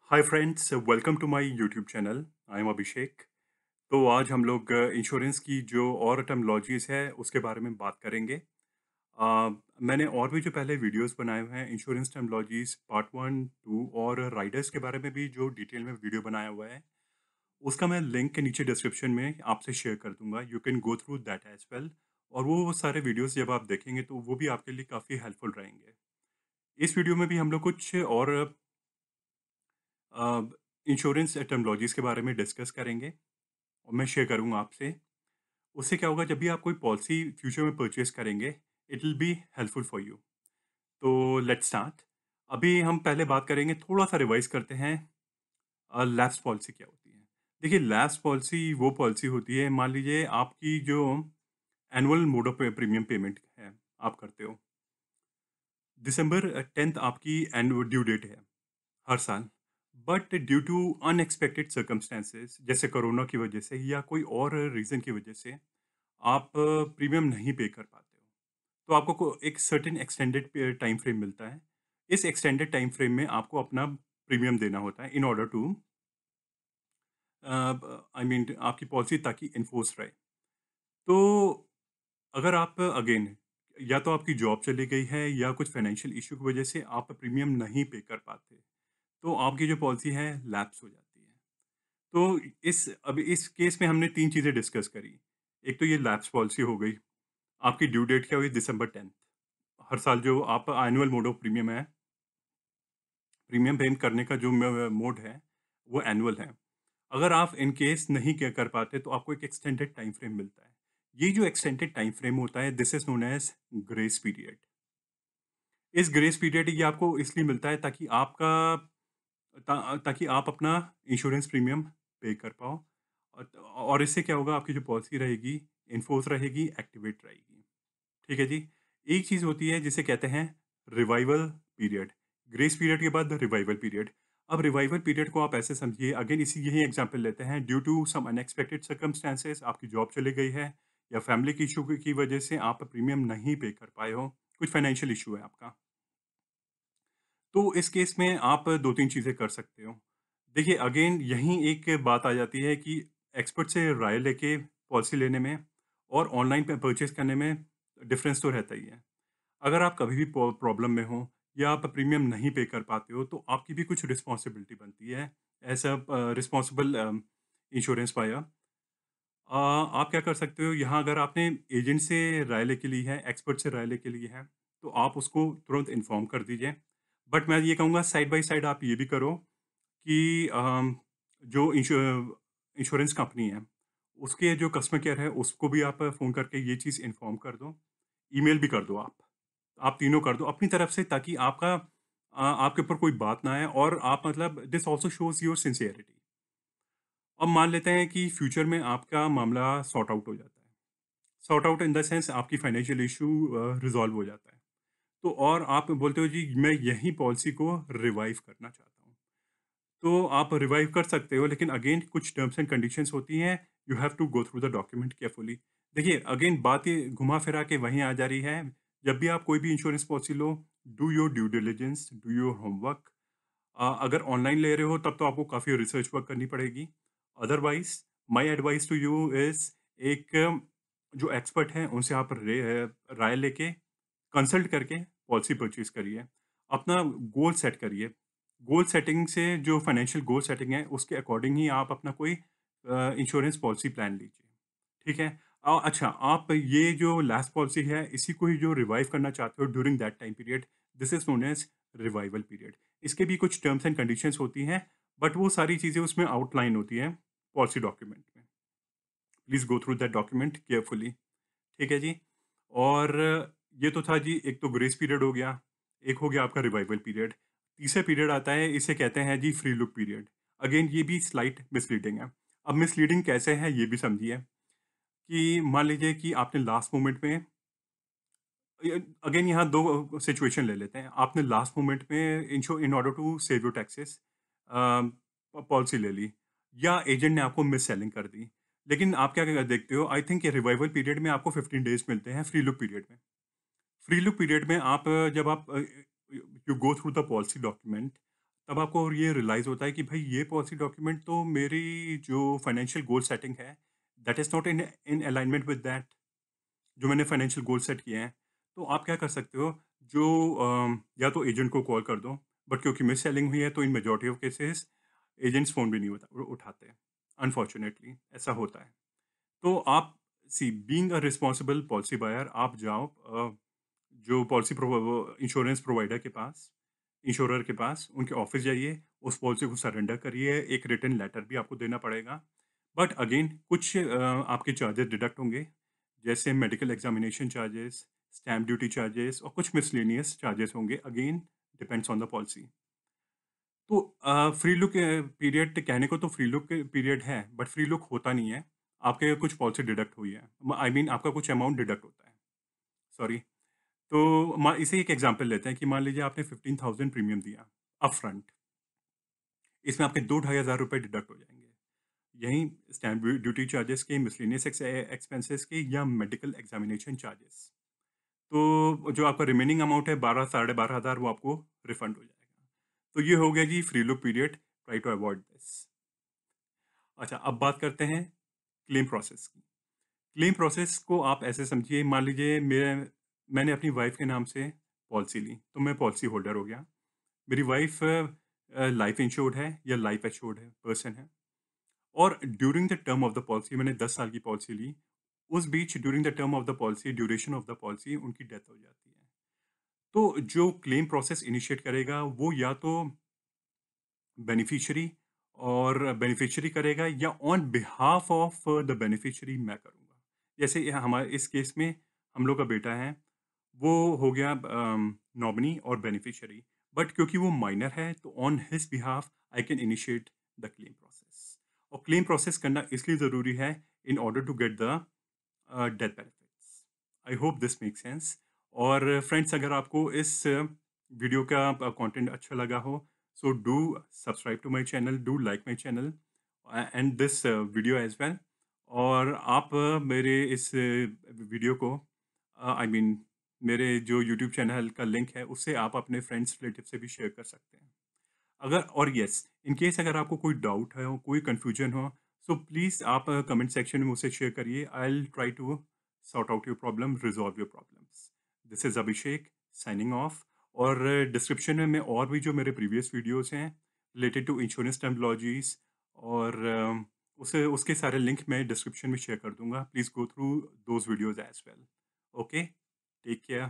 Hi friends, welcome to my YouTube channel. I am Abhishek. तो आज हम लोग इंश्योरेंस की जो और टर्मिनोलॉजीज़ है उसके बारे में बात करेंगे। मैंने और भी जो पहले वीडियोस बनाए हुए हैं इंश्योरेंस टर्मिनोलॉजीज़ पार्ट 1, 2 और राइडर्स के बारे में भी जो डिटेल में वीडियो बनाया हुआ है, उसका मैं लिंक के नीचे डिस्क्रिप्शन में आपसे शेयर कर दूँगा। You can go through that as well. और वो सारे वीडियोस जब आप देखेंगे तो वो भी आपके लिए काफ़ी हेल्पफुल रहेंगे। इस वीडियो में भी हम लोग कुछ और इंश्योरेंस टर्मिनोलॉजीज़ के बारे में डिस्कस करेंगे और मैं शेयर करूँगा आपसे। उससे क्या होगा, जब भी आप कोई पॉलिसी फ्यूचर में परचेज़ करेंगे, it will be helpful for you. तो लेट्स स्टार्ट। अभी हम पहले बात करेंगे, थोड़ा-सा रिवाइज़ करते हैं लैप्स पॉलिसी क्या होती है। देखिए, लैप्स पॉलिसी वो पॉलिसी होती है, मान लीजिए आपकी जो annual mode of premium payment है, आप करते हो। दिसंबर 10th आपकी एनुअल ड्यू डेट है हर साल। But due to unexpected circumstances जैसे कोरोना की वजह से या कोई और रीज़न की वजह से आप प्रीमियम नहीं पे कर पाते हो, तो आपको एक सर्टेन एक्सटेंडेड टाइम फ्रेम मिलता है। इस एक्सटेंडेड टाइम फ्रेम में आपको अपना प्रीमियम देना होता है in order to I mean आपकी पॉलिसी ताकि इन्फोर्स रहे। तो अगर आप अगेन या तो आपकी जॉब चली गई है या कुछ फाइनेंशियल इशू की वजह से आप प्रीमियम नहीं पे कर पाते, तो आपकी जो पॉलिसी है लैप्स हो जाती है। तो इस केस में हमने 3 चीज़ें डिस्कस करी। एक तो ये लैप्स पॉलिसी हो गई, आपकी ड्यू डेट क्या हुई दिसंबर 10th। हर साल जो आप एनुअल मोड ऑफ प्रीमियम है, प्रीमियम पेमेंट करने का जो मोड है, वो एनुअल है। अगर आप इन केस नहीं कर पाते तो आपको एक एक्सटेंडेड टाइम फ्रेम मिलता है। ये जो एक्सटेंडेड टाइम फ्रेम होता है, this is known as grace period. इस ग्रेस पीरियड ये आपको इसलिए मिलता है ताकि आप अपना इंश्योरेंस प्रीमियम पे कर पाओ। और इससे क्या होगा, आपकी जो पॉलिसी रहेगी, इन्फोर्स रहेगी, एक्टिवेट रहेगी। ठीक है जी। एक चीज़ होती है जिसे कहते हैं रिवाइवल पीरियड। ग्रेस पीरियड के बाद रिवाइवल पीरियड। अब रिवाइवल पीरियड को आप ऐसे समझिए, अगेन इसी यही एग्जांपल लेते हैं। Due to some unexpected circumstances आपकी जॉब चली गई है या फैमिली की इशू की वजह से आप प्रीमियम नहीं पे कर पाए हो, कुछ फाइनेंशियल इशू है आपका। तो इस केस में आप 2-3 चीज़ें कर सकते हो। देखिए, अगेन यहीं एक बात आ जाती है कि एक्सपर्ट से राय लेके पॉलिसी लेने में और ऑनलाइन पे परचेज़ करने में डिफ़रेंस तो रहता ही है। अगर आप कभी भी प्रॉब्लम में हो या आप प्रीमियम नहीं पे कर पाते हो, तो आपकी भी कुछ रिस्पॉन्सिबिलिटी बनती है as a responsible insurance buyer. आप क्या कर सकते हो, यहाँ अगर आपने एजेंट से राय लेके ली है, एक्सपर्ट से राय लेके ली है, तो आप उसको तुरंत इन्फॉर्म कर दीजिए। बट मैं ये कहूँगा, साइड बाय साइड आप ये भी करो कि जो इंश्योरेंस कंपनी है, उसके जो कस्टमर केयर है, उसको भी आप फ़ोन करके ये चीज़ इन्फॉर्म कर दो। ईमेल भी कर दो आप। आप तीनों कर दो अपनी तरफ से, ताकि आपके ऊपर कोई बात ना आए और आप मतलब this also shows your sincerity. अब मान लेते हैं कि फ्यूचर में आपका मामला सॉर्ट आउट हो जाता है। Sort out in the sense आपकी फाइनेंशियल इश्यू रिज़ॉल्व हो जाता है। तो और आप बोलते हो जी मैं यही पॉलिसी को रिवाइव करना चाहता हूँ। तो आप रिवाइव कर सकते हो, लेकिन अगेन कुछ टर्म्स एंड कंडीशंस होती हैं। You have to go through the document carefully. देखिए, अगेन बात ये घुमा-फिरा के वहीं आ जा रही है। जब भी आप कोई भी insurance policy low, do your due diligence, do your homework. अगर ऑनलाइन ले रहे हो तब तो आपको काफ़ी रिसर्च वर्क करनी पड़ेगी। Otherwise my advice to you is एक जो एक्सपर्ट हैं उनसे आप राय लेके कंसल्ट करके पॉलिसी परचेज़ करिए। अपना गोल सेट करिए। गोल सेटिंग से जो फाइनेंशियल गोल सेटिंग है, उसके अकॉर्डिंग ही आप अपना कोई इंश्योरेंस पॉलिसी प्लान लीजिए। ठीक है? अच्छा, आप ये जो लास्ट पॉलिसी है, इसी को ही जो रिवाइव करना चाहते हो during that time period, this is known as revival period. इसके भी कुछ टर्म्स एंड कंडीशंस होती हैं, बट वो सारी चीज़ें उसमें आउटलाइन होती हैं पॉलिसी डॉक्यूमेंट में। Please go through that document carefully. ठीक है जी? और ये तो था जी, एक तो ग्रेस पीरियड हो गया, एक हो गया आपका रिवाइवल पीरियड। तीसरा पीरियड आता है, इसे कहते हैं जी फ्री लुक पीरियड। अगेन ये भी स्लाइट मिसलीडिंग है। अब मिसलीडिंग कैसे है ये भी समझिए, कि मान लीजिए कि आपने लास्ट मोमेंट में अगेन यहाँ 2 सिचुएशन ले लेते हैं। आपने लास्ट मोमेंट में in order to save your taxes policy ले ली, या एजेंट ने आपको मिस सेलिंग कर दी। लेकिन आप क्या देखते हो, आई थिंक रिवाइवल पीरियड में आपको 15 डेज़ मिलते हैं फ्री लुक पीरियड में। फ्री लुक पीरियड में जब आप you go through the policy document, तब आपको ये रियलाइज़ होता है कि भाई ये पॉलिसी डॉक्यूमेंट तो मेरी जो फाइनेंशियल गोल सेटिंग है, that is not in in alignment with that, जो मैंने फाइनेंशियल गोल सेट किए हैं। तो आप क्या कर सकते हो, जो या तो एजेंट को कॉल कर दो, बट क्योंकि मिस सेलिंग हुई है तो in majority of cases agents phone भी नहीं उठाते। अनफॉर्चुनेटली ऐसा होता है। तो आप being a responsible policy buyer, आप जाओ जो इंश्योरेंस प्रोवाइडर के पास, इंश्योरर के पास, उनके ऑफिस जाइए, उस पॉलिसी को सरेंडर करिए, एक रिटन लेटर भी आपको देना पड़ेगा। बट अगेन कुछ आपके चार्जेस डिडक्ट होंगे, जैसे medical examination charges, stamp duty charges और कुछ मिसलेनियस चार्जेस होंगे, again depends on the policy. तो फ्री लुक पीरियड कहने को तो फ्री लुक पीरियड है, बट फ्री लुक होता नहीं है। आपके कुछ पॉलिसी डिडक्ट हुई है। आई मीन आपका कुछ अमाउंट डिडक्ट होता है। सॉरी। तो इसे एक एग्जांपल लेते हैं कि मान लीजिए आपने 15,000 प्रीमियम दिया अपफ्रंट। इसमें आपके 2 ढाई हज़ार रुपए डिडक्ट हो जाएँगे। यहीं स्टैम्प ड्यूटी चार्जेस के, मिसलेनियस एक्सपेंसेस के या मेडिकल एग्जामिनेशन चार्जेस। तो जो आपका रिमेनिंग अमाउंट है 12 साढ़े 12 हज़ार, वो आपको रिफंड हो जाएगा। तो ये हो गया जी free look period. Try to avoid this. अच्छा, अब बात करते हैं क्लेम प्रोसेस की। क्लेम प्रोसेस को आप ऐसे समझिए, मान लीजिए मैंने अपनी वाइफ़ के नाम से पॉलिसी ली, तो मैं पॉलिसी होल्डर हो गया। मेरी वाइफ़ लाइफ़ इंश्योर्ड है या लाइफ़ एश्योर्ड है पर्सन है, और during the term of the policy मैंने 10 साल की पॉलिसी ली। उस बीच during the term of the policy, duration of the policy, उनकी डेथ हो जाती है। तो जो क्लेम प्रोसेस इनिशिएट करेगा वो या तो बेनिफिशियरी और बेनिफिशियरी करेगा या on behalf of the beneficiary मैं करूँगा। जैसे ये हमारे इस केस में हम लोग का बेटा है, वो हो गया नॉमिनी और बेनिफिशियरी, बट क्योंकि वो माइनर है तो on his behalf I can initiate the claim process. और क्लेम प्रोसेस करना इसलिए ज़रूरी है in order to get the death benefits. I hope this make sense. और फ्रेंड्स, अगर आपको इस वीडियो का कंटेंट अच्छा लगा हो, so do subscribe to my channel, do like my channel and this video as well. और आप मेरे इस वीडियो को आई मीन मेरे जो यूट्यूब चैनल का लिंक है उससे आप अपने फ्रेंड्स रिलेटिव से भी शेयर कर सकते हैं। अगर और यस, इन केस अगर आपको कोई डाउट है, हो कोई कन्फ्यूजन हो, सो प्लीज़ आप कमेंट सेक्शन में मुझसे शेयर करिए। I will try to sort out your problem, resolve your problems. This is Abhishek signing off. और डिस्क्रिप्शन में मैं और भी जो मेरे प्रीवियस वीडियोज़ हैं रिलेटेड टू इंश्योरेंस टर्मिनोलॉजीज़ और उसे उसके सारे लिंक मैं डिस्क्रिप्शन में शेयर कर दूँगा। Please go through those videos as well. Okay, take care.